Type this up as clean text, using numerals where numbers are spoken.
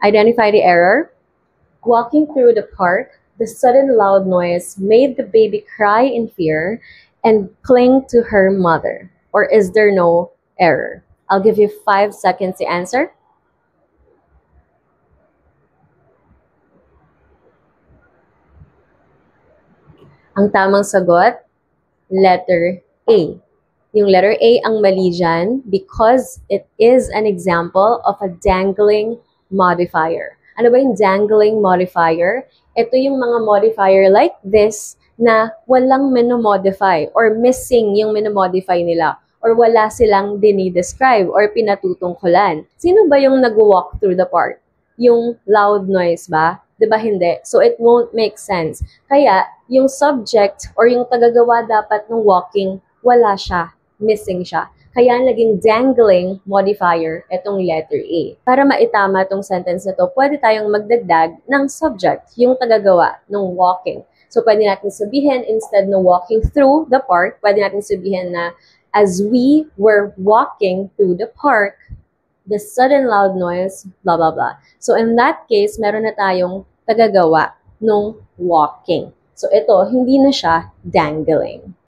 Identify the error. Walking through the park, the sudden loud noise made the baby cry in fear and cling to her mother. Or is there no error? I'll give you 5 seconds to answer. Ang tamang sagot, letter A. Yung letter A ang mali dyan because it is an example of a dangling modifier. Ano ba yung dangling modifier? Ito yung mga modifier like this na walang minomodify or missing yung minomodify nila or wala silang dinidescribe or pinatutungkulan. Sino ba yung nag-walk through the park? Yung loud noise ba? Diba hindi? So it won't make sense. Kaya yung subject or yung tagagawa dapat ng walking, wala siya. Missing siya. Kaya naging dangling modifier itong letter A. Para maitama itong sentence na to, pwede tayong magdagdag ng subject, yung tagagawa ng walking. So pwede natin sabihin, instead na walking through the park, pwede natin sabihin na as we were walking through the park, the sudden loud noise, blah, blah, blah. So in that case, meron na tayong tagagawa ng walking. So ito, hindi na siya dangling.